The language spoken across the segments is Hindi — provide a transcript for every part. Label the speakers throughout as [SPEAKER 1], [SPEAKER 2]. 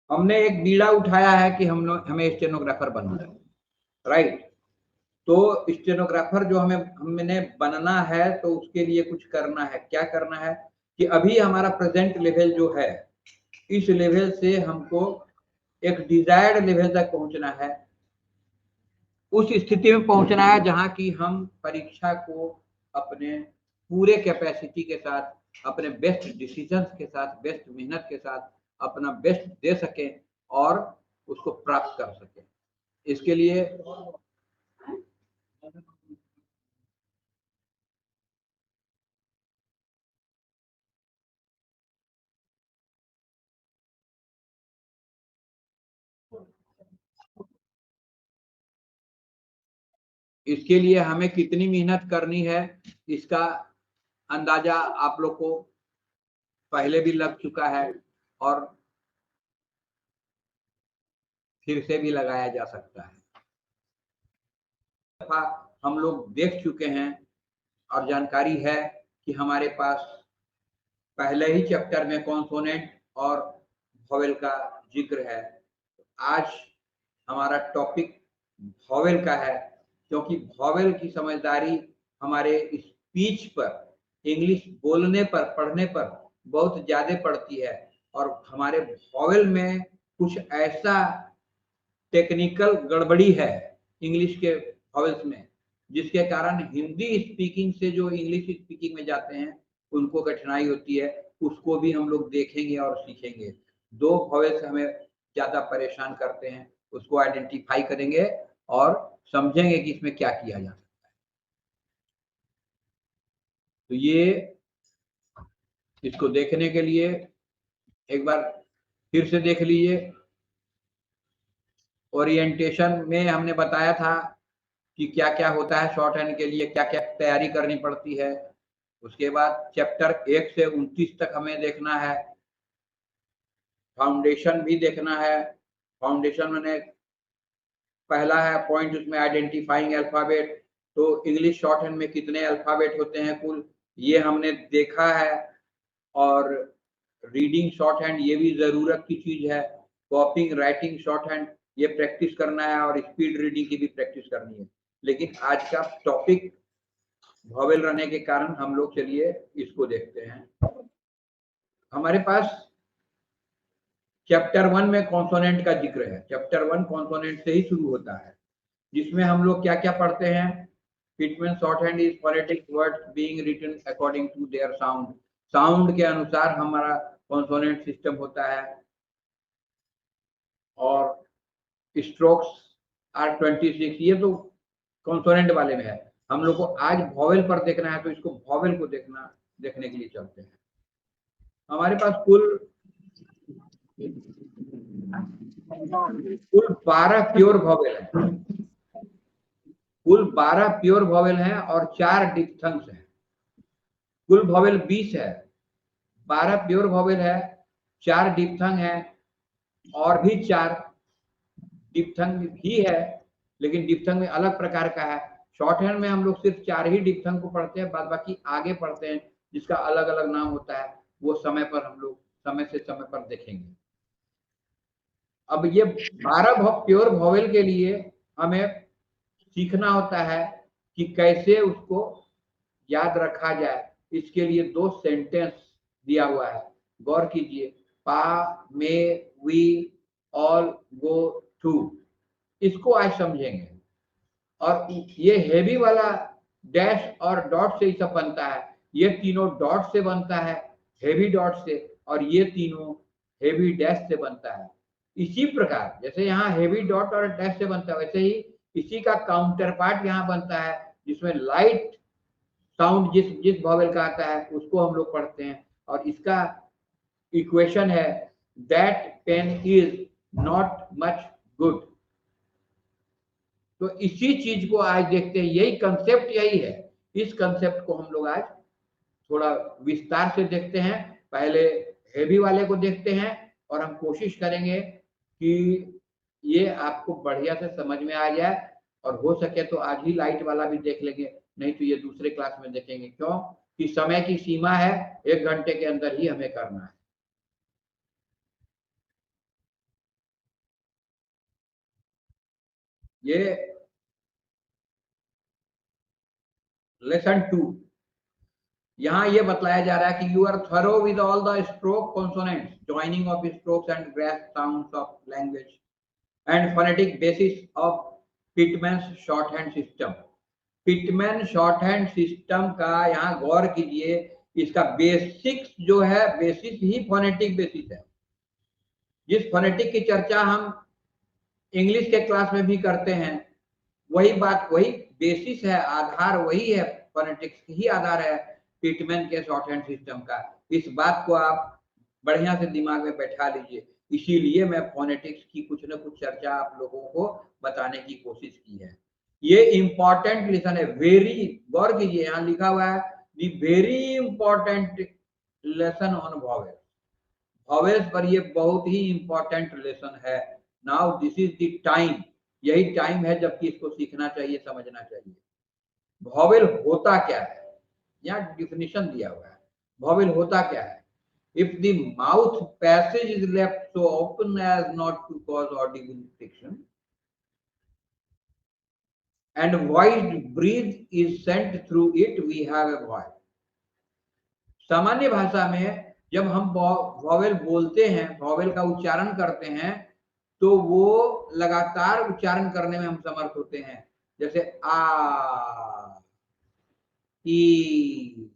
[SPEAKER 1] हमने एक बीड़ा उठाया है कि हमें स्टेनोग्राफर बनना है, राइट। तो स्टेनोग्राफर जो हमने बनना है, तो उसके लिए कुछ करना है। क्या करना है कि अभी हमारा प्रेजेंट लेवल जो है, इस लेवल से हमको एक डिजायर्ड लेवल तक पहुंचना है। उस स्थिति में पहुंचना है जहां की हम परीक्षा को अपने पूरे कैपेसिटी के साथ, अपने बेस्ट डिसीजंस के साथ, बेस्ट मेहनत के साथ अपना बेस्ट दे सकें और उसको प्राप्त कर सकें। इसके लिए हमें कितनी मेहनत करनी है, इसका अंदाजा आप लोग को पहले भी लग चुका है और फिर से भी लगाया जा सकता है। हम लोग देख चुके हैं और जानकारी है कि हमारे पास पहले ही चैप्टर में कॉन्सोनेंट और वॉवेल का जिक्र है। आज हमारा टॉपिक वॉवेल का है, क्योंकि वॉवेल की समझदारी हमारे स्पीच पर, इंग्लिश बोलने पर, पढ़ने पर बहुत ज्यादा पड़ती है। और हमारे वॉवेल में कुछ ऐसा टेक्निकल गड़बड़ी है इंग्लिश के वॉवेल्स में, जिसके कारण हिंदी स्पीकिंग से जो इंग्लिश स्पीकिंग में जाते हैं उनको कठिनाई होती है। उसको भी हम लोग देखेंगे और सीखेंगे। दो वॉवेल्स हमें ज्यादा परेशान करते हैं, उसको आइडेंटिफाई करेंगे और समझेंगे कि इसमें क्या किया जा सकता है। तो ये इसको देखने के लिए एक बार फिर से देख लीजिए। ओरिएंटेशन में हमने बताया था कि क्या क्या होता है, शॉर्ट हैंड के लिए क्या क्या तैयारी करनी पड़ती है। उसके बाद चैप्टर 1 से 29 तक हमें देखना है। फाउंडेशन भी देखना है। फाउंडेशन मैंने पहला है पॉइंट उसमें आइडेंटिफाइंग अल्फाबेट। तो इंग्लिश शॉर्ट हैंड में कितने अल्फाबेट होते हैं कुल, ये हमने देखा है। और रीडिंग शॉर्ट हैंड ये भी जरूरत की चीज है। कॉपिंग राइटिंग शॉर्ट हैंड ये प्रैक्टिस करना है और स्पीड रीडिंग की भी प्रैक्टिस करनी है। लेकिन आज का टॉपिक वॉवेल रहने के कारण हम लोग चलिए इसको देखते हैं। हमारे पास चैप्टर 1 में कॉन्सोनेंट का जिक्र है। चैप्टर 1 कॉन्सोनेंट से ही शुरू होता है, जिसमें हम लोग क्या क्या पढ़ते हैं। Pitman shorthand is phonetic words being written according to their sound. Sound के अनुसार हमारा कॉन्सोनेंट सिस्टम होता है। और स्ट्रोक्स आर 26, ये तो कॉन्सोनेंट वाले में है। हम लोग को आज वॉवेल पर देखना है, तो इसको वॉवेल को देखने के लिए चलते हैं। हमारे पास कुल 12 प्योर वॉवेल है। कुल 12 प्योर वॉवेल हैं और 4 डिप्थंग्स हैं। कुल वॉवेल 20 है। 12 प्योर वॉवेल है, 4 डिप्थंग है और भी 4 डिप्थंग भी है, लेकिन डिप्थंग में अलग प्रकार का है। शॉर्ट हैंड में हम लोग सिर्फ 4 ही डिप्थंग को पढ़ते हैं, बाद बाकी आगे पढ़ते हैं जिसका अलग अलग नाम होता है। वो समय पर हम लोग समय से समय पर देखेंगे। अब ये 12 प्योर वॉवेल के लिए हमें सीखना होता है कि कैसे उसको याद रखा जाए। इसके लिए 2 सेंटेंस दिया हुआ है, गौर कीजिए। पा, मे, वी, ऑल, गो, टू, इसको आज समझेंगे। और ये हेवी वाला डैश और डॉट से ही सब बनता है। ये तीनों डॉट से बनता है, हेवी डॉट से, और ये तीनों हेवी डैश से बनता है। इसी प्रकार जैसे यहाँ हेवी डॉट और डैश से बनता है, वैसे ही इसी का काउंटर पार्ट यहाँ बनता है, जिसमें लाइट साउंड जिस जिस वॉवेल का आता है उसको हम लोग पढ़ते हैं। और इसका इक्वेशन है that pain is not much good. तो इसी चीज को आज देखते हैं, यही कंसेप्ट यही है। इस कंसेप्ट को हम लोग आज थोड़ा विस्तार से देखते हैं। पहले हेवी वाले को देखते हैं और हम कोशिश करेंगे कि ये आपको बढ़िया से समझ में आ जाए। और हो सके तो आज ही लाइट वाला भी देख लेंगे, नहीं तो ये दूसरे क्लास में देखेंगे। क्यों कि समय की सीमा है, 1 घंटे के अंदर ही हमें करना है। ये लेसन 2, यहाँ ये बताया जा रहा है कि you are thorough with all the stroke consonants, joining of strokes and grasp sounds of language and phonetic basis of Pitman's shorthand system. Pitman shorthand system का यहाँ गौर कीजिए, इसका बेसिक्स जो है, बेसिस ही फोनेटिक बेसिस है। जिस फोनेटिक की चर्चा हम इंग्लिश के क्लास में भी करते हैं, वही बात, वही बेसिस है, आधार वही है, फोनेटिक्स ही आधार है पिटमैन के शॉर्टहैंड सिस्टम का। इस बात को आप बढ़िया से दिमाग में बैठा लीजिए। इसीलिए मैं फोनेटिक्स की कुछ न कुछ चर्चा आप लोगों को बताने की कोशिश की है। ये इंपॉर्टेंट लेसन है, वेरी, गौर कीजिए, यहाँ लिखा हुआ है दी very important lesson on vowels. Vowels पर ये बहुत ही इंपॉर्टेंट लेसन है। Now this is the time, यही टाइम है जबकि इसको सीखना चाहिए, समझना चाहिए। वॉवेल होता क्या है, यहाँ डिफिनेशन दिया हुआ है। वॉवेल होता क्या है? If the mouth passage is left so open as not to cause audible friction, and voiced breath is sent through it, we have a vowel. सामान्य भाषा में जब हम वॉवेल बोलते हैं, वॉवेल का उच्चारण करते हैं, तो वो लगातार उच्चारण करने में हम समर्थ होते हैं। जैसे आ, ई,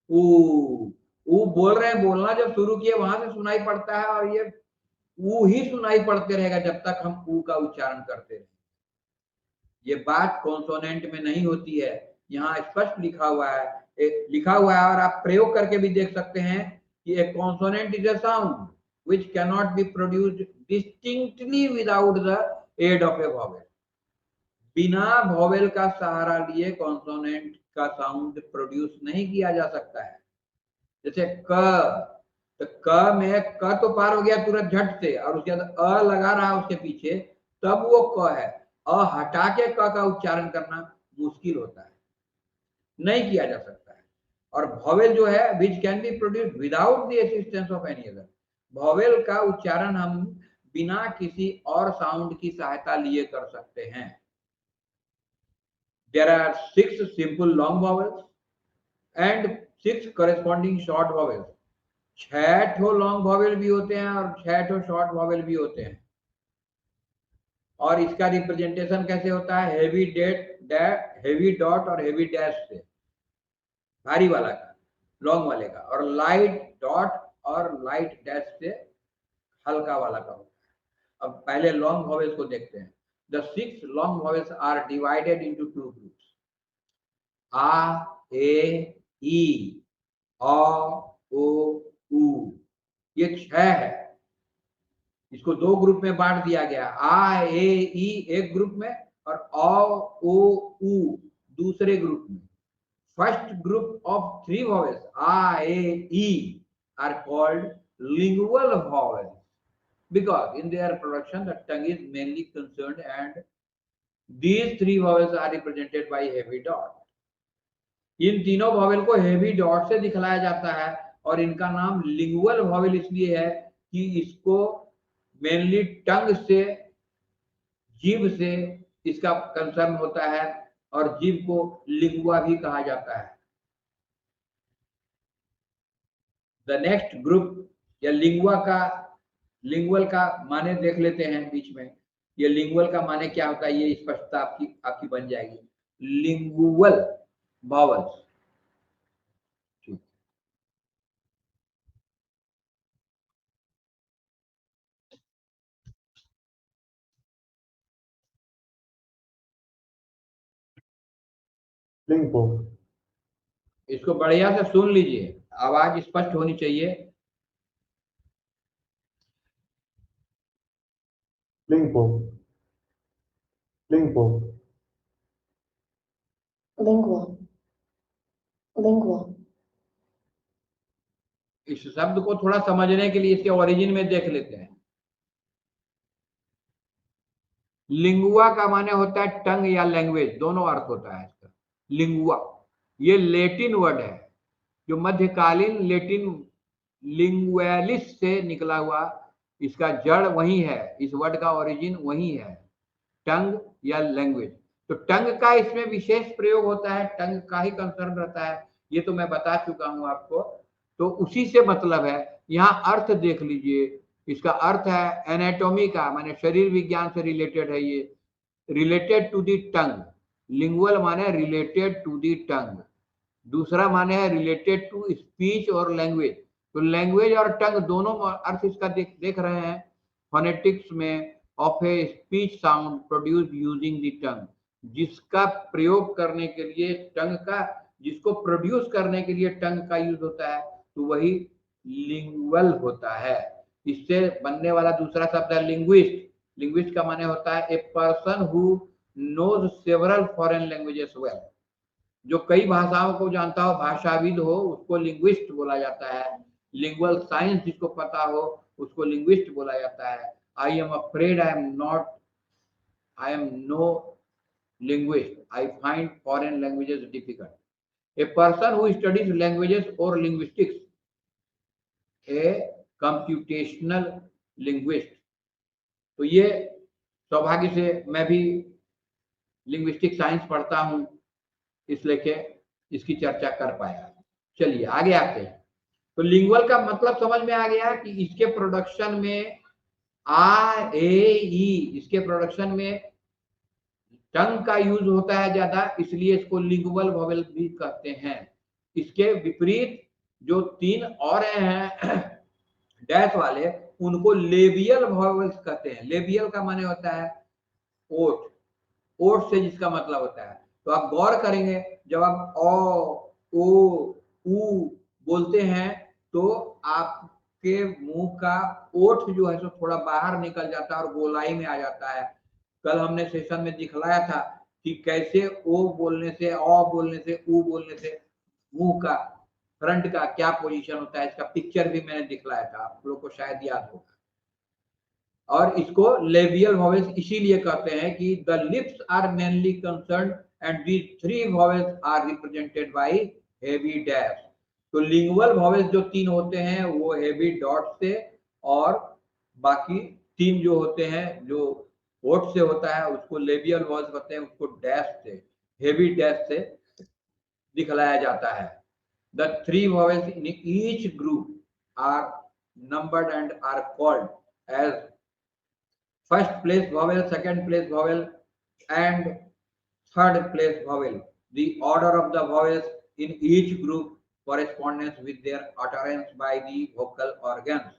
[SPEAKER 1] ऊ बोल रहे हैं, बोलना जब शुरू किए वहां से सुनाई पड़ता है, और ये ऊ ही सुनाई पड़ते रहेगा जब तक हम ऊ का उच्चारण करते रहे। ये बात कॉन्सोनेंट में नहीं होती है, यहाँ स्पष्ट लिखा हुआ है, और आप प्रयोग करके भी देख सकते हैं कि एक consonant is a sound which cannot be produced distinctly without the aid of a vowel. बिना वॉवेल का सहारा लिए कॉन्सोनेंट का साउंड प्रोड्यूस नहीं किया जा सकता है। जैसे क, तो क में क तो पार हो गया तुरंत झट से, और उसके बाद अ लगा रहा उसके पीछे, तब वो क है। अ हटा के क का उच्चारण करना मुश्किल होता है, नहीं किया जा सकता है। और वॉवेल जो है which can be produced without the assistance of any other, vowel का उच्चारण हम बिना किसी और साउंड की सहायता लिए कर सकते हैं। There are 6 simple long vowels and 6 corresponding short vowels. 6 ठो लॉन्ग वॉवेल भी होते हैं और 6 ठो शॉर्ट वॉवेल भी होते हैं। और इसका रिप्रेजेंटेशन कैसे होता है? हेवी डॉट और हेवी डैश से, भारी वाला का, लॉन्ग वाले का, और लाइट डॉट और लाइट डैश से हल्का वाला का होता है। अब पहले लॉन्ग वॉवेल्स को देखते हैं। The 6 long vowels are divided into 2 groups. A, E, I, O, U, U। ये 6 है। इसको 2 ग्रुप में बांट दिया गया, आ, ए, ई एक ग्रुप में, और ओ, ओ, उ दूसरे ग्रुप में। फर्स्ट ग्रुप ऑफ 3 vowels, आ, ए, ई, are called lingual vowels because in their production the tongue is mainly concerned, and these 3 vowels are represented by heavy dot. इन तीनों वॉवेल को हेवी डॉट से दिखलाया जाता है, और इनका नाम लिंगुअल वॉवेल इसलिए है कि इसको मेनली टंग से, जीभ से इसका कंसर्न होता है, और जीभ को लिंगुआ भी कहा जाता है। द नेक्स्ट ग्रुप या लिंगुअल का माने देख लेते हैं बीच में। ये लिंगुअल का माने क्या होता है, ये स्पष्टता आपकी बन जाएगी। लिंगुअल vowels, इसको बढ़िया से सुन लीजिए, आवाज स्पष्ट होनी चाहिए। इस शब्द को थोड़ा समझने के लिए इसके ओरिजिन में देख लेते हैं। लिंगुआ का माने होता है टंग या लैंग्वेज, दोनों अर्थ होता है इसका। लिंगुआ ये लेटिन वर्ड है, जो मध्यकालीन लेटिन लिंगुएलिस से निकला हुआ, इसका जड़ वही है, इस वर्ड का ओरिजिन वही है। टंग या लैंग्वेज। तो टंग का इसमें विशेष प्रयोग होता है, टंग का ही कंसर्न रहता है, ये तो मैं बता चुका हूं आपको। तो उसी से मतलब है। यहाँ अर्थ देख लीजिए, इसका अर्थ है एनाटॉमी का, माने शरीर विज्ञान से रिलेटेड है ये। Related to the tongue, lingual माने रिलेटेड टू दी टंग। दूसरा माने है रिलेटेड टू स्पीच और लैंग्वेज। तो लैंग्वेज और टंग दोनों अर्थ इसका देख रहे हैं। फोनेटिक्स में of a speech sound produce using the tongue, जिसका प्रयोग करने के लिए टंग का, जिसको प्रोड्यूस करने के लिए टंग का यूज होता है, तो वही लिंगुअल होता है। इससे बनने वाला दूसरा शब्द है लिंग्विस्ट। लिंग्विस्ट का माने होता है a person who knows several foreign languages well. जो कई भाषाओं को जानता हो, भाषाविद हो, उसको लिंग्विस्ट बोला जाता है। लिंगुअल साइंस जिसको पता हो, उसको लिंग्विस्ट बोला जाता है। I am afraid I am no linguist. I find foreign languages difficult. A person who studies languages or linguistics, a computational linguist. तो ये सौभाग्य से मैं भी लिंग्विस्टिक साइंस पढ़ता हूं, इसलिए के इसकी चर्चा कर पाया। चलिए आगे आते हैं। तो लिंगुअल का मतलब समझ में आ गया कि इसके प्रोडक्शन में आ ए ई, इसके प्रोडक्शन में टंग का यूज होता है ज्यादा, इसलिए इसको लिंगुअल वॉवेल भी कहते हैं। इसके विपरीत जो तीन और हैं डैश वाले, उनको लेबियल वॉवेल्स कहते हैं। लेबियल का माने होता है ओठ, ओठ से जिसका मतलब होता है। तो आप गौर करेंगे, जब आप ओ ऊ बोलते हैं तो आपके मुंह का ओठ जो है सो थोड़ा बाहर निकल जाता है और गोलाई में आ जाता है। कल हमने सेशन में दिखलाया था कि कैसे ओ बोलने से, औ बोलने से, ऊ बोलने से मुंह का फ्रंट का क्या पोजीशन होता है। इसका पिक्चर भी मैंने दिखलाया था, आप लोग को शायद याद होगा। और इसको लेबियल वॉवेल्स इसीलिए कहते हैं कि the lips are mainly concern and these three vowels are represented by heavy dash. तो लिंगुअल वॉवेल्स जो तीन होते हैं वो हेवी डॉट से, और बाकी तीन जो होते हैं जो होठ से होता है उसको लेबियल वॉवेल्स कहते हैं, उसको डैश से, हेवी डैश से दिखलाया जाता है। The three vowels in each group are numbered and are called as first place vowel, second place vowel, and third place vowel. The order of the vowels in each group corresponds with their utterance by the vocal organs.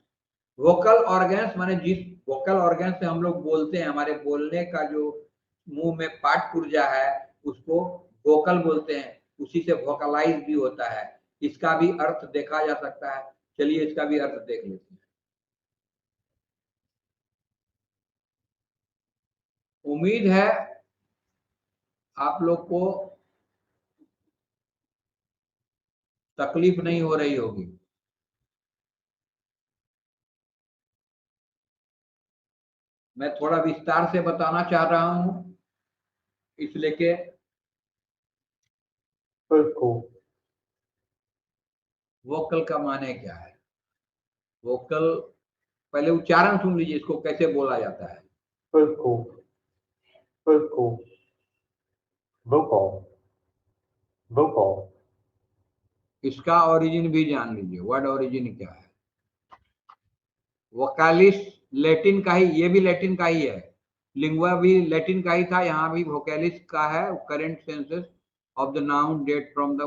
[SPEAKER 1] vocal organs माने जिस vocal organs से हम लोग बोलते हैं, हमारे बोलने का जो मुंह में पाठ पुर्जा है उसको vocal बोलते हैं, उसी से vocalize भी होता है। इसका भी अर्थ देखा जा सकता है। चलिए इसका भी अर्थ देख लेते हैं। उम्मीद है आप लोग को तकलीफ नहीं हो रही होगी। मैं थोड़ा विस्तार से बताना चाह रहा हूं, इसलिए के वोकल का माने क्या है। वोकल पहले उच्चारण सुन लीजिए, इसको कैसे बोला जाता है। vocal, इसका ओरिजिन भी जान लीजिए, वर्ड ओरिजिन क्या है। वोकालिस लैटिन का ही, ये भी लैटिन का ही है। लिंगुआ भी लैटिन का ही था, यहाँ भी वोकालिस का है। Current sense of the noun date from the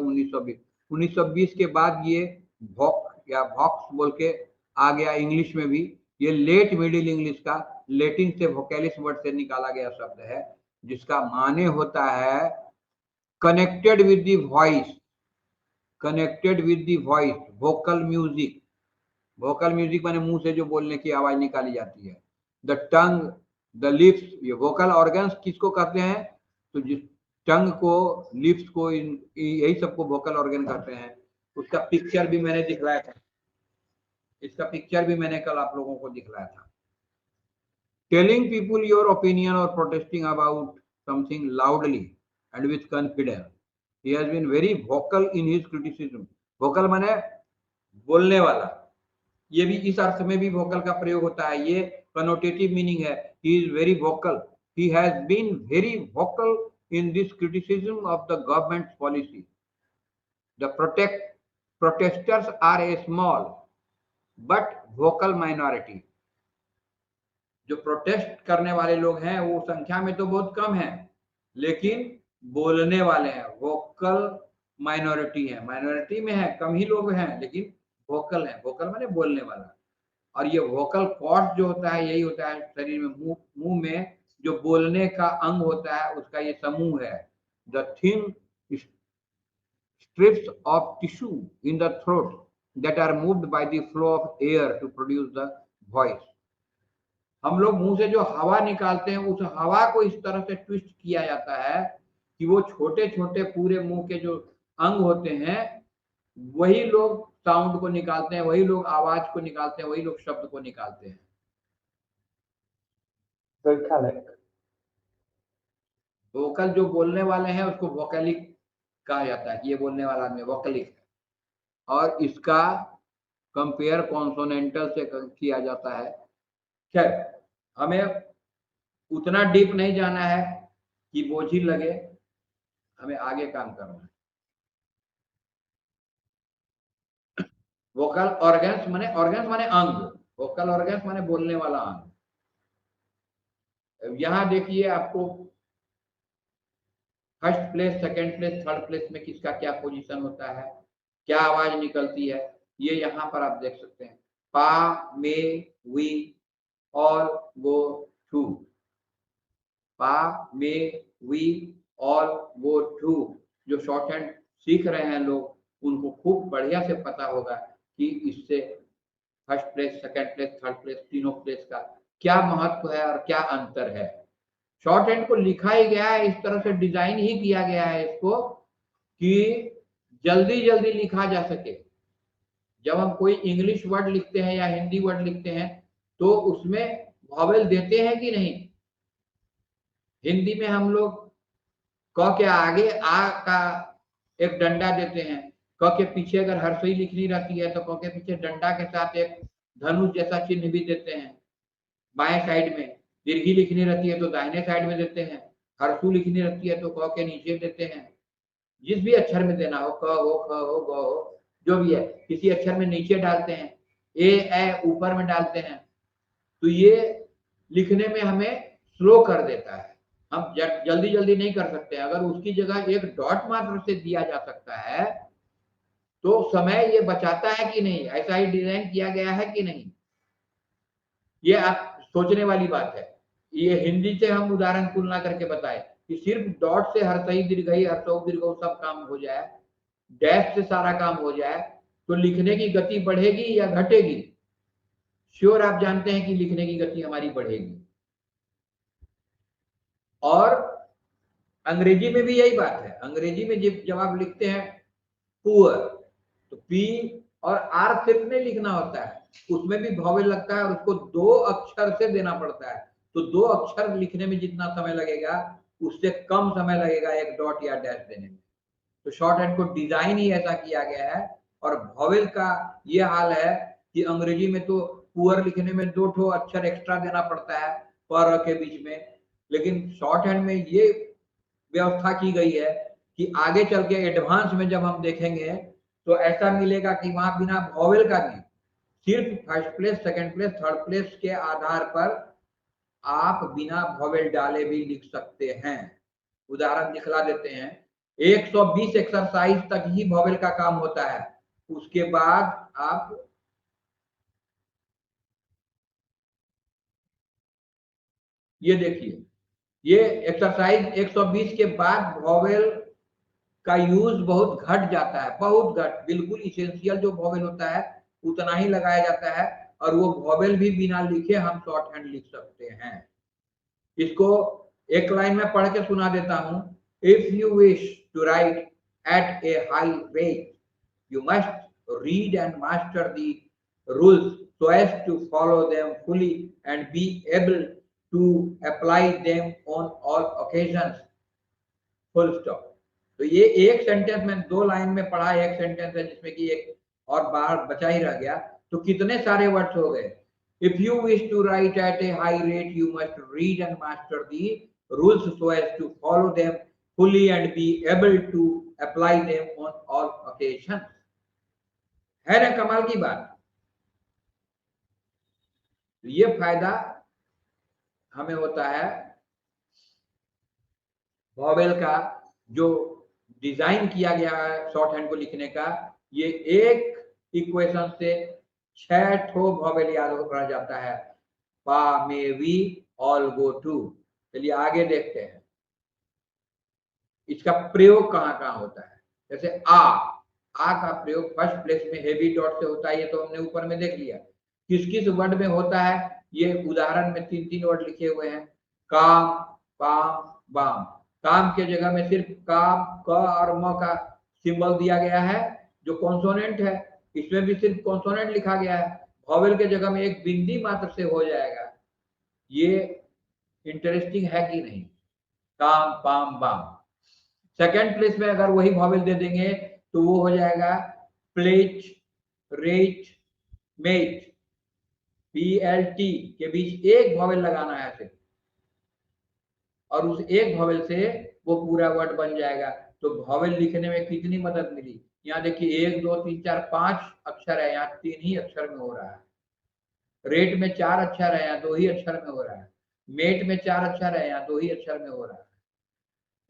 [SPEAKER 1] 1920 के बाद ये वॉक या वॉक्स बोल के आ गया इंग्लिश में भी। ये लेट मिडिल इंग्लिश का लैटिन से वोकालिस वर्ड से निकाला गया शब्द है, जिसका माने होता है connected with the voice, connected with the voice, vocal music. Vocal music माने मुंह से जो बोलने की आवाज निकाली जाती है। द टंग, द लिप्स, ये वोकल ऑर्गन्स किसको कहते हैं, तो जिस टंग को, लिप्स को, यही सबको वोकल ऑर्गन कहते हैं। उसका पिक्चर भी मैंने दिखलाया था, इसका पिक्चर भी मैंने कल आप लोगों को दिखलाया था। टेलिंग पीपुल योर ओपिनियन और protesting about something loudly and with confidence. He has been very vocal in his criticism. Vocal माने बोलने वाला, ये भी इस अर्थ में भी वोकल का प्रयोग होता है। ये कनोटेटिव मीनिंग है, he is very vocal, he has been very vocal in this criticism of the government's policy. The protesters are a small but vocal minority. जो प्रोटेस्ट करने वाले लोग हैं वो संख्या में तो बहुत कम है, लेकिन बोलने वाले हैं, वोकल माइनॉरिटी है, माइनॉरिटी में है, कम ही लोग हैं, लेकिन वोकल है। वोकल माने बोलने वाला। और ये वोकल कॉर्ड जो होता है, यही होता है शरीर में, मुंह में जो बोलने का अंग होता है, उसका ये समूह है। The thin strips of tissue in the throat that are moved by the flow of air to produce the voice. हम लोग मुंह से जो हवा निकालते हैं, उस हवा को इस तरह से ट्विस्ट किया जाता है कि वो छोटे छोटे पूरे मुंह के जो अंग होते हैं, वही लोग साउंड को निकालते हैं, वही लोग आवाज को निकालते हैं, वही लोग शब्द को निकालते हैं। वोकल जो बोलने वाले हैं उसको वोकलिक कहा जाता है, ये बोलने वाला आदमी वोकलिक है। और इसका कंपेयर कॉन्सोनेंटल से किया जाता है। खैर, हमें उतना डीप नहीं जाना है कि बोझ ही लगे, हमें आगे काम करना है। वोकल ऑर्गन्स माने अंग, वोकल ऑर्गन्स माने बोलने वाला अंग। यहां देखिए आपको first place, second place, third place में किसका क्या पोजीशन होता है, क्या आवाज निकलती है, ये यहाँ पर आप देख सकते हैं। पा, मे, वी, ऑल, गो, टू। पा, मे, वी, ऑल, गो, टू। जो शॉर्ट हैंड सीख रहे हैं लोग, उनको खूब बढ़िया से पता होगा कि इससे first place, second place, third place, तीनों प्लेस का क्या महत्व है और क्या अंतर है। शॉर्ट हैंड को लिखा ही गया है, इस तरह से डिजाइन ही किया गया है इसको कि जल्दी जल्दी लिखा जा सके। जब हम कोई इंग्लिश वर्ड लिखते हैं या हिंदी वर्ड लिखते हैं तो उसमें वॉवेल देते हैं कि नहीं। हिंदी में हम लोग क के आगे आ का एक डंडा देते हैं, क के पीछे अगर हर्षई लिखनी रहती है तो क के पीछे डंडा के साथ एक धनुष जैसा चिन्ह भी देते हैं। बाएं साइड में दीर्घी लिखनी रहती है तो दाहिने साइड में देते हैं, हर्षु लिखनी रहती है तो क के नीचे देते हैं। जिस भी अक्षर में देना हो, क हो, ख हो, ग हो, जो भी है, किसी अक्षर में नीचे डालते हैं, ए ऊपर में डालते हैं, तो ये लिखने में हमें स्लो कर देता है। हम जल्दी जल्दी नहीं कर सकते। अगर उसकी जगह एक डॉट मात्र से दिया जा सकता है तो समय ये बचाता है कि नहीं, ऐसा ही डिजाइन किया गया है कि नहीं, ये आप सोचने वाली बात है। ये हिंदी से हम उदाहरण तुलना करके बताए कि सिर्फ डॉट से हर्षई दीर्घई हर्षौ दीर्घौ सब काम हो जाए, डैश से सारा काम हो जाए, तो लिखने की गति बढ़ेगी या घटेगी? श्योर आप जानते हैं कि लिखने की गति हमारी बढ़ेगी। और अंग्रेजी में भी यही बात है। अंग्रेजी में जब आप लिखते हैं पुअर, तो पी और आर सिर्फ नहीं लिखना होता है, उसमें भी वॉवेल लगता है और उसको दो अक्षर से देना पड़ता है। तो दो अक्षर लिखने में जितना समय लगेगा उससे कम समय लगेगा एक डॉट या डैश देने में। तो शॉर्ट हैंड को डिजाइन ही ऐसा किया गया है। और वॉवेल का ये हाल है कि अंग्रेजी में तो पुअर लिखने में दो ठो अक्षर एक्स्ट्रा देना पड़ता है पर के बीच में, लेकिन शॉर्ट हैंड में ये व्यवस्था की गई है कि आगे चल के एडवांस में जब हम देखेंगे तो ऐसा मिलेगा कि वहां बिना वॉवेल का भी सिर्फ first place, second place, third place के आधार पर आप बिना वॉवेल डाले भी लिख सकते हैं। उदाहरण दिखला देते हैं। 120 एक्सरसाइज तक ही वॉवेल का काम होता है, उसके बाद आप ये देखिए, ये एक्सरसाइज 120 के बाद वॉवेल का यूज बहुत घट जाता है, बहुत घट, बिल्कुल इसेंशियल जो वॉवेल होता है उतना ही लगाया जाता है। और वो वॉवेल भी बिना लिखे हम शॉर्ट हैंड लिख सकते हैं। इसको एक लाइन में पढ़ के सुना देता हूं। If you wish to write at a high rate you must read and master the rules so as to follow them fully and be able to apply them on all occasions, full stop। तो ये एक सेंटेंस में, दो लाइन में पढ़ा, एक सेंटेंस है जिसमें कि एक और बाहर बचा ही रह गया, तो कितने सारे वर्ड्स हो गए। If you wish to write at a high rate, you must read and master the rules so as to follow them fully and be able to apply them on all occasions. है ना कमाल की बात। ये फायदा हमें होता है वॉवेल का, जो डिजाइन किया गया है शॉर्ट हैंड को लिखने का। ये एक इक्वेशन से 6 ठो वॉवेल याद रह जाता है, पा, मे, वी, ऑल, गो, टू। चलिए आगे देखते हैं इसका प्रयोग कहाँ कहाँ होता है। जैसे आ का प्रयोग फर्स्ट प्लेस में हेवी डॉट से होता है, ये तो हमने ऊपर में देख लिया। किस किस वर्ड में होता है, ये उदाहरण में 3-3 वर्ड लिखे हुए हैं, काम, पाम, बाम। काम के जगह में सिर्फ काम, क और म का सिंबल दिया गया है जो कॉन्सोनेंट है, इसमें भी सिर्फ कॉन्सोनेंट लिखा गया है। वॉवेल के जगह में एक बिंदी मात्र से हो जाएगा। ये इंटरेस्टिंग है कि नहीं, काम, पाम, बाम। सेकेंड प्लेस में अगर वही वॉवेल दे देंगे तो वो हो जाएगा प्लेट, रेट, मेट। PLT के बीच एक वॉवेल लगाना है सिर्फ, और उस एक वॉवेल से वो पूरा वर्ड बन जाएगा। तो वॉवेल लिखने में कितनी मदद मिली। यहाँ देखिए 1 2 3 4 5 अक्षर है, यहाँ 3 ही अक्षर में हो रहा है। रेट में 4 अक्षर है, यहाँ 2 ही अक्षर में हो रहा है। मेट में 4 अक्षर है, यहाँ 2 ही अक्षर में हो रहा है।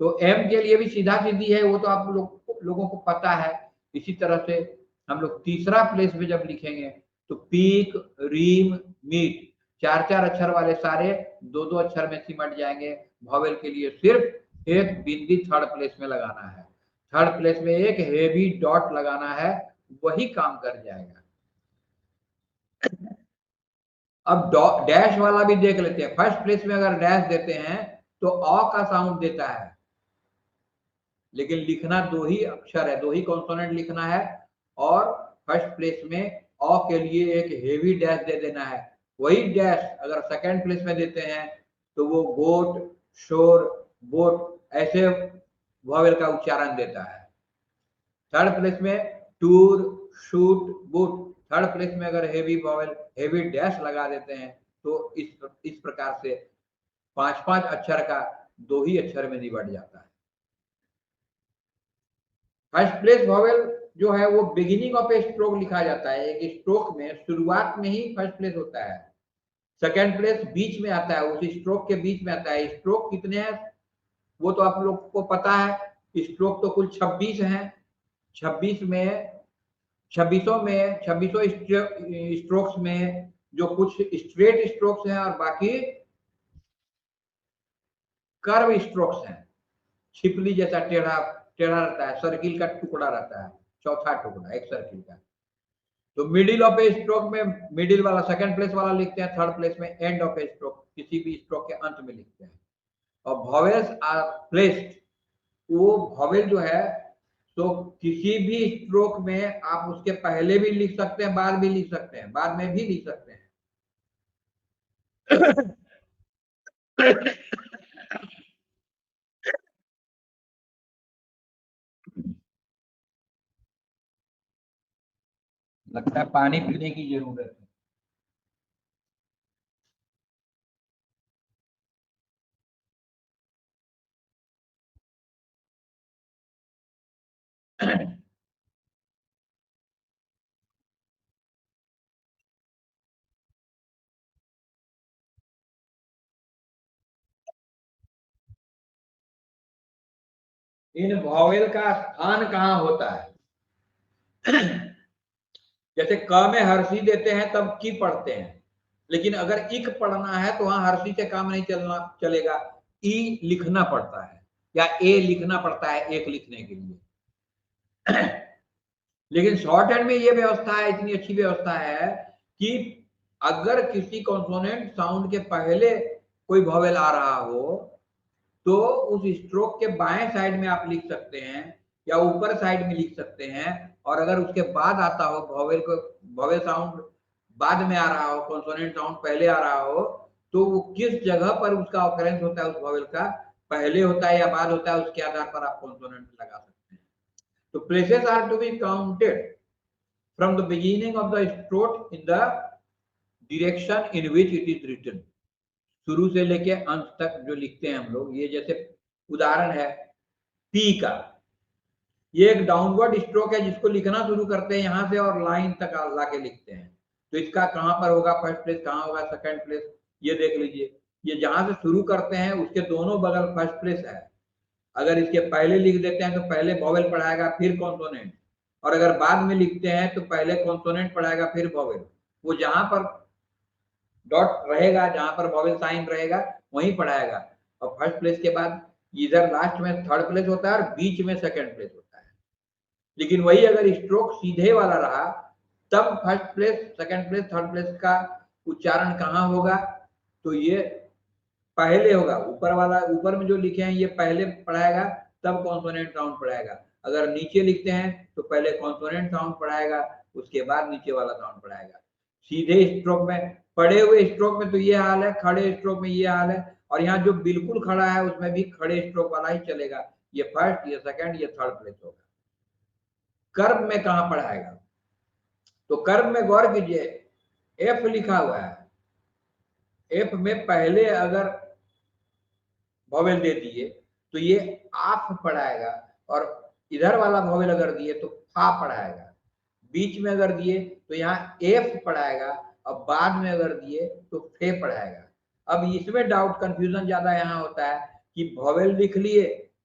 [SPEAKER 1] तो एम के लिए भी सीधा सीधी है, वो तो आप लोगों को पता है। इसी तरह से हम लोग तीसरा प्लेस में जब लिखेंगे तो पीक, रीम, मीट 4-4 अक्षर वाले सारे 2-2 अक्षर में सिमट जाएंगे। वॉवेल के लिए सिर्फ एक बिंदी थर्ड प्लेस में लगाना है, थर्ड प्लेस में एक हेवी डॉट लगाना है, वही काम कर जाएगा। अब डैश वाला भी देख लेते हैं। फर्स्ट प्लेस में अगर डैश देते हैं तो अ का साउंड देता है, लेकिन लिखना 2 ही अक्षर है, 2 ही कॉन्सोनेंट लिखना है, और फर्स्ट प्लेस में अ के लिए एक हेवी डैश दे देना है। वही डैश अगर सेकंड प्लेस में देते हैं तो वो गोट, शोर, बोट ऐसे वॉवेल का उच्चारण देता है। थर्ड प्लेस में टूर, शूट, बुट। थर्ड प्लेस में अगर हेवी वॉवेल, हेवी डैश लगा देते हैं तो इस प्रकार से 5-5 अक्षर का 2 ही अक्षर में निबट जाता है। फर्स्ट प्लेस वॉवेल जो है वो बिगिनिंग ऑफ ए स्ट्रोक लिखा जाता है। एक स्ट्रोक में शुरुआत में ही फर्स्ट प्लेस होता है। सेकंड प्लेस बीच में आता है, उस स्ट्रोक के बीच में आता है। स्ट्रोक कितने हैं वो तो आप लोग को पता है, स्ट्रोक तो कुल 26 हैं। 2600 स्ट्रोक्स में जो कुछ स्ट्रेट स्ट्रोक्स हैं और बाकी कर्व स्ट्रोक्स हैं। छिपली जैसा टेढ़ा रहता है, सर्किल का टुकड़ा रहता है, चौथा टुकड़ा एक सर्किल का। तो मिडिल ऑफ ए स्ट्रोक में मिडिल वाला सेकंड प्लेस वाला लिखते हैं, थर्ड प्लेस में एंड ऑफ ए स्ट्रोक किसी भी स्ट्रोक के अंत में लिखते हैं। और वॉवेल्स आर प्लेस्ड, वो वॉवेल जो है तो किसी भी स्ट्रोक में आप उसके पहले भी लिख सकते हैं, बाद भी लिख सकते हैं, बाद में भी लिख सकते हैं। लगता है पानी पीने की जरूरत है। इन वॉवेल का स्थान कहाँ होता है। जैसे क में हर्षी देते हैं तब की पढ़ते हैं, लेकिन अगर इक पढ़ना है तो वहां हर्षी से काम नहीं चलेगा, ई लिखना पड़ता है या ए लिखना पड़ता है एक लिखने के लिए। लेकिन शॉर्ट हैंड में ये व्यवस्था है, इतनी अच्छी व्यवस्था है कि अगर किसी कॉन्सोनेंट साउंड के पहले कोई वॉवेल आ रहा हो तो उस स्ट्रोक के बाएं साइड में आप लिख सकते हैं या ऊपर साइड में लिख सकते हैं। और अगर उसके बाद आता हो वॉवेल साउंड बाद में आ रहा हो, कॉन्सोनेंट साउंड पहले आ रहा हो, तो वो किस जगह पर उसका ऑकरेंस होता है उस वॉवेल का, पहले होता है या बाद होता है, उसके आधार पर आप कॉन्सोनेंट लगा सकते हैं। तो places are to be counted from the beginning of the stroke in the direction in which it is written, शुरू से लेके अंत तक जो लिखते हैं हम लोग, ये जैसे उदाहरण है पी का, ये एक डाउनवर्ड स्ट्रोक है जिसको लिखना शुरू करते हैं यहां से और लाइन तक लाके लिखते हैं। तो इसका कहां पर होगा फर्स्ट प्लेस, कहां होगा सेकंड प्लेस, ये देख लीजिए। ये जहां से शुरू करते हैं उसके दोनों बगल फर्स्ट प्लेस है। अगर इसके पहले लिख देते हैं तो पहले वॉवेल पढ़ाएगा फिर कॉन्सोनेंट, और अगर बाद में लिखते हैं तो पहले कॉन्सोनेंट पढ़ाएगा फिर वॉवेल। वो जहां पर डॉट रहेगा, जहां पर वॉवेल साइन रहेगा वहीं पढ़ाएगा। और फर्स्ट प्लेस के बाद इधर लास्ट में थर्ड प्लेस होता है और बीच में सेकंड प्लेस होता है। लेकिन वही अगर स्ट्रोक सीधे वाला रहा तब first place, second place, third place का उच्चारण कहाँ होगा, तो ये पहले होगा। ऊपर वाला, ऊपर में जो लिखे हैं ये पहले पढ़ाएगा तब कॉन्सोनेंट साउंड पढ़ाएगा। अगर नीचे लिखते हैं तो पहले कॉन्सोनेंट साउंड पढ़ाएगा उसके बाद नीचे वाला साउंड पढ़ाएगा। सीधे स्ट्रोक में, पढ़े हुए स्ट्रोक में तो ये हाल है, खड़े स्ट्रोक में ये हाल है, और यहाँ जो बिल्कुल खड़ा है उसमें भी खड़े स्ट्रोक वाला ही चलेगा। ये फर्स्ट, ये सेकंड, ये थर्ड प्लेस होगा। कर्व में कहां पढ़ाएगा, तो कर्व में गौर कीजिए, एफ लिखा हुआ है, एफ में पहले अगर वॉवेल दे दिए तो ये आफ पढ़ाएगा, और इधर वाला वॉवेल अगर दिए तो फा पढ़ाएगा। बीच में अगर दिए तो यहाँ एफ पढ़ाएगा, और बाद में अगर दिए तो फे पढ़ाएगा। अब इसमें डाउट, कंफ्यूजन ज्यादा यहाँ होता है कि वॉवेल लिख लिए,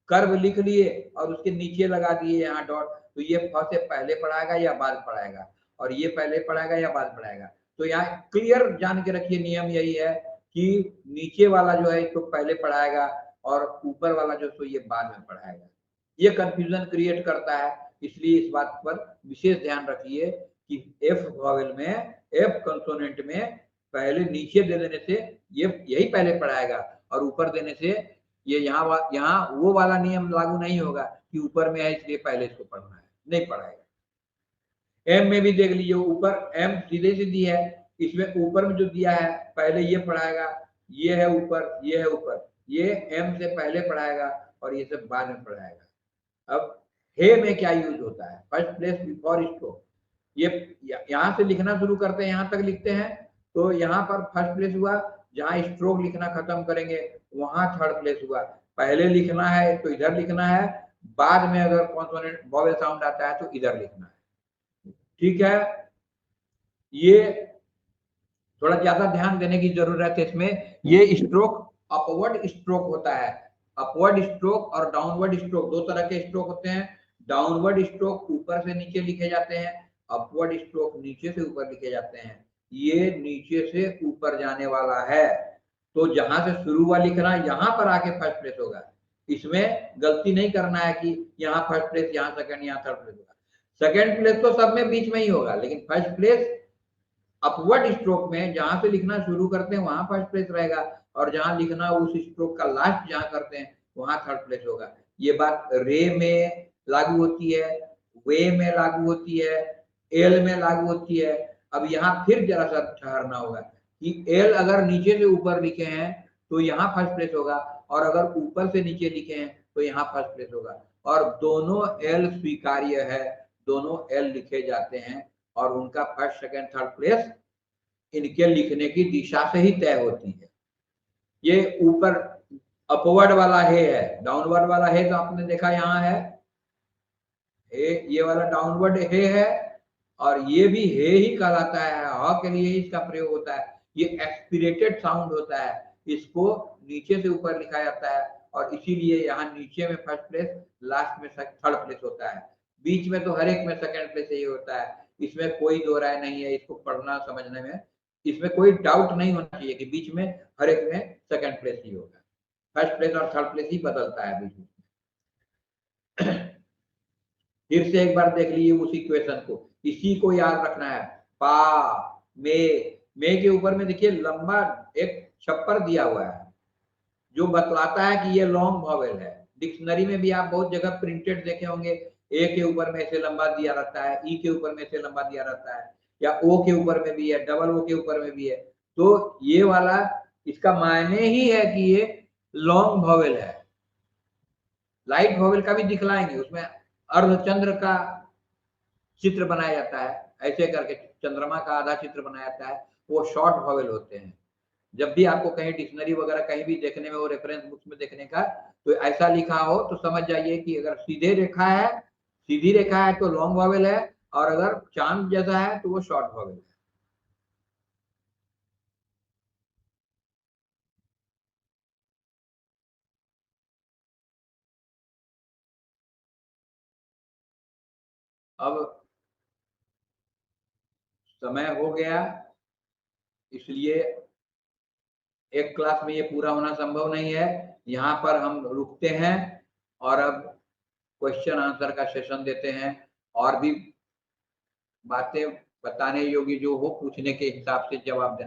[SPEAKER 1] कर्व लिख लिए और उसके नीचे लगा दिए यहाँ डॉट, तो ये फ से पहले पढ़ाएगा या बाद पढ़ाएगा, और ये पहले पढ़ाएगा या बाद पढ़ाएगा। तो यहाँ क्लियर जान के रखिए, नियम यही है कि नीचे वाला जो है तो पहले पढ़ाएगा और ऊपर वाला जो तो ये बाद में पढ़ाएगा। ये कंफ्यूजन क्रिएट करता है, इसलिए इस बात पर विशेष ध्यान रखिए कि एफ वॉवेल में, एफ कंसोनेंट में पहले नीचे दे देने से ये यही पहले पढ़ाएगा, और ऊपर देने से ये यहाँ वो वाला नियम लागू नहीं होगा कि ऊपर में है इसलिए पहले इसको पढ़ना है, नहीं पढ़ाएगा। एम में भी देख लीजिए, ऊपर एम सीधे सीधी है, इसमें ऊपर में जो दिया है पहले ये पढ़ाएगा, ये है ऊपर, ये है ऊपर, ये एम से पहले पढ़ाएगा और ये सब बाद में पढ़ाएगा। अब हे में क्या यूज होता है, फर्स्ट प्लेस बिफोर स्ट्रोक। ये यहाँ से लिखना शुरू करते हैं, यहाँ तक लिखते हैं तो यहाँ पर फर्स्ट प्लेस हुआ, जहाँ स्ट्रोक लिखना खत्म करेंगे वहां थर्ड प्लेस हुआ। पहले लिखना है तो इधर लिखना है, बाद में अगर कॉन्सोनेंट वॉवेल साउंड आता है तो इधर लिखना है। ठीक है, ये थोड़ा ज्यादा ध्यान देने की जरूरत है इसमें। ये स्ट्रोक अपवर्ड स्ट्रोक होता है। अपवर्ड स्ट्रोक और डाउनवर्ड स्ट्रोक, दो तरह के स्ट्रोक होते हैं। डाउनवर्ड स्ट्रोक ऊपर से नीचे लिखे जाते हैं, अपवर्ड स्ट्रोक नीचे से ऊपर लिखे जाते हैं। ये नीचे से ऊपर जाने वाला है, तो जहां से शुरू हुआ लिखना यहाँ पर आके फर्स्ट प्लेस होगा। इसमें गलती नहीं करना है कि यहाँ फर्स्ट प्लेस, यहाँ सेकंड, यहाँ थर्ड प्लेस होगा। सेकंड प्लेस तो सब में बीच में ही होगा, लेकिन फर्स्ट प्लेस अपवर्ड स्ट्रोक में जहां से लिखना शुरू करते हैं वहां फर्स्ट प्लेस रहेगा, और जहां लिखना उस स्ट्रोक का लास्ट जहां करते हैं वहां थर्ड प्लेस होगा। ये बात रे में लागू होती है, वे में लागू होती है, एल में लागू होती है। अब यहाँ फिर जरा सा ठहरना होगा कि एल अगर नीचे से ऊपर लिखे हैं तो यहाँ फर्स्ट प्लेस होगा, और अगर ऊपर से नीचे लिखे हैं तो यहाँ फर्स्ट प्लेस होगा। और दोनों एल स्वीकार्य है, दोनों एल लिखे जाते हैं, और उनका फर्स्ट, सेकंड, थर्ड प्लेस इनके लिखने की दिशा से ही तय होती है। ये ऊपर अपवर्ड वाला हे है, डाउनवर्ड वाला हे तो आपने देखा यहाँ है, ये वाला डाउनवर्ड हे है, और ये भी हे ही कहलाता है, ह के लिए ही इसका प्रयोग होता है। ये एक्सपीरेटेड साउंड होता है, इसको नीचे से ऊपर लिखा जाता है, और इसीलिए यहाँ नीचे में फर्स्ट प्लेस, लास्ट में थर्ड प्लेस होता है। बीच में तो हर एक में सेकंड प्लेस ही होता है, इसमें कोई दो राय नहीं है। इसको पढ़ना समझने में इसमें कोई डाउट नहीं होना चाहिए कि बीच में हर एक में सेकंड प्लेस ही होगा, फर्स्ट प्लेस और थर्ड प्लेस ही बदलता है बीच में। फिर से एक बार देख लीजिए उस इक्वेशन को, इसी को याद रखना है। पा मे के ऊपर में देखिए लंबा एक छप्पर दिया हुआ है जो बतलाता है कि ये लॉन्ग वॉवेल है। डिक्शनरी में भी आप बहुत जगह प्रिंटेड देखे होंगे, ए के ऊपर में ऐसे लंबा दिया रहता है, ई के ऊपर में ऐसे लंबा दिया रहता है, या ओ के ऊपर में भी है, डबल ओ के ऊपर में भी है। तो ये वाला इसका मायने ही है कि ये लॉन्ग वॉवेल है। लाइट वॉवेल का भी दिखलाएंगे, उसमें अर्धचंद्र का चित्र बनाया जाता है, ऐसे करके चंद्रमा का आधा चित्र बनाया जाता है, वो शॉर्ट वॉवेल होते हैं। जब भी आपको कहीं डिक्शनरी वगैरह कहीं भी देखने में हो, रेफरेंस बुक्स में देखने का, तो ऐसा लिखा हो तो समझ जाइए कि अगर सीधी रेखा है तो लॉन्ग वॉवेल है, और अगर चांद जैसा है तो वो शॉर्ट वॉवेल है। अब समय हो गया, इसलिए एक क्लास में ये पूरा होना संभव नहीं है। यहाँ पर हम रुकते हैं और अब क्वेश्चन आंसर का सेशन देते हैं, और भी बातें बताने योग्य जो हो पूछने के हिसाब से जवाब देना।